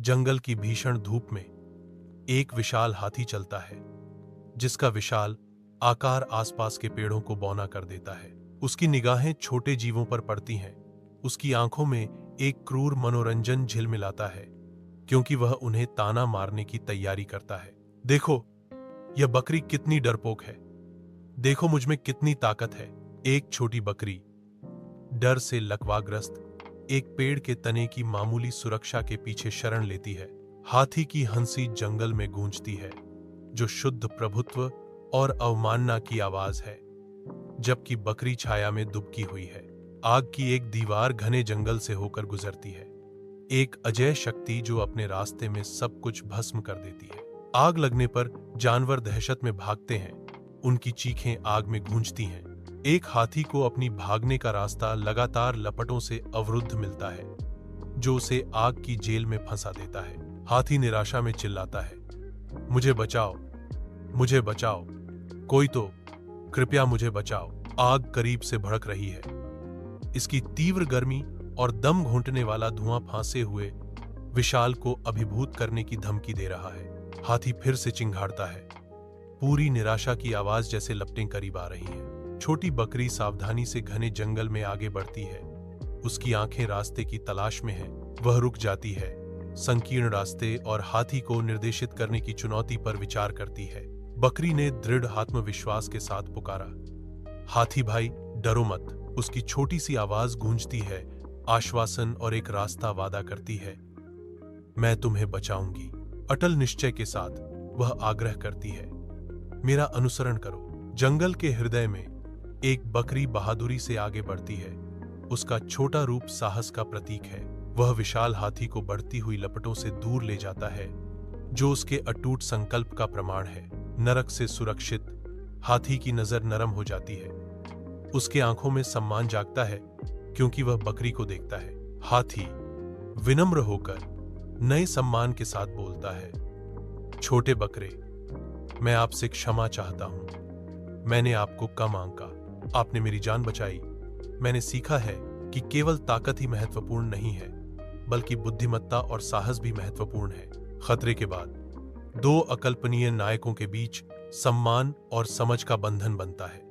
जंगल की भीषण धूप में एक विशाल हाथी चलता है, जिसका विशाल आकार आसपास के पेड़ों को बौना कर देता है। उसकी निगाहें छोटे जीवों पर पड़ती हैं। उसकी आंखों में एक क्रूर मनोरंजन झिलमिलाता है, क्योंकि वह उन्हें ताना मारने की तैयारी करता है। देखो, यह बकरी कितनी डरपोक है। देखो मुझ में कितनी ताकत है। एक छोटी बकरी डर से लकवाग्रस्त एक पेड़ के तने की मामूली सुरक्षा के पीछे शरण लेती है। हाथी की हंसी जंगल में गूंजती है, जो शुद्ध प्रभुत्व और अवमानना की आवाज है, जबकि बकरी छाया में दुबकी हुई है। आग की एक दीवार घने जंगल से होकर गुजरती है, एक अजय शक्ति जो अपने रास्ते में सब कुछ भस्म कर देती है। आग लगने पर जानवर दहशत में भागते हैं, उनकी चीखें आग में गूंजती हैं। एक हाथी को अपनी भागने का रास्ता लगातार लपटों से अवरुद्ध मिलता है, जो उसे आग की जेल में फंसा देता है। हाथी निराशा में चिल्लाता है, मुझे बचाओ, मुझे बचाओ, कोई तो, कृपया मुझे बचाओ। आग करीब से भड़क रही है। इसकी तीव्र गर्मी और दम घोंटने वाला धुआं फांसे हुए विशाल को अभिभूत करने की धमकी दे रहा है। हाथी फिर से चिंघाड़ता है, पूरी निराशा की आवाज जैसे लपटें करीब आ रही हैं। छोटी बकरी सावधानी से घने जंगल में आगे बढ़ती है। उसकी आंखें रास्ते की तलाश में हैं। वह रुक जाती है, संकीर्ण रास्ते और हाथी को निर्देशित करने की चुनौती पर विचार करती है। बकरी ने दृढ़ आत्मविश्वास के साथ पुकारा, हाथी भाई, डरो मत। उसकी छोटी सी आवाज गूंजती है, आश्वासन और एक रास्ता वादा करती है, मैं तुम्हें बचाऊंगी। अटल निश्चय के साथ वह आग्रह करती है, मेरा अनुसरण करो। जंगल के हृदय में एक बकरी बहादुरी से आगे बढ़ती है। उसका छोटा रूप साहस का प्रतीक है। वह विशाल हाथी को बढ़ती हुई लपटों से दूर ले जाता है, जो उसके अटूट संकल्प का प्रमाण है। नरक से सुरक्षित हाथी की नजर नरम हो जाती है। उसके आंखों में सम्मान जागता है, क्योंकि वह बकरी को देखता है। हाथी विनम्र होकर नए सम्मान के साथ बोलता है, छोटे बकरे, मैं आपसे क्षमा चाहता हूं। मैंने आपको कम आंका, आपने मेरी जान बचाई। मैंने सीखा है कि केवल ताकत ही महत्वपूर्ण नहीं है, बल्कि बुद्धिमत्ता और साहस भी महत्वपूर्ण है। खतरे के बाद दो अकल्पनीय नायकों के बीच सम्मान और समझ का बंधन बनता है।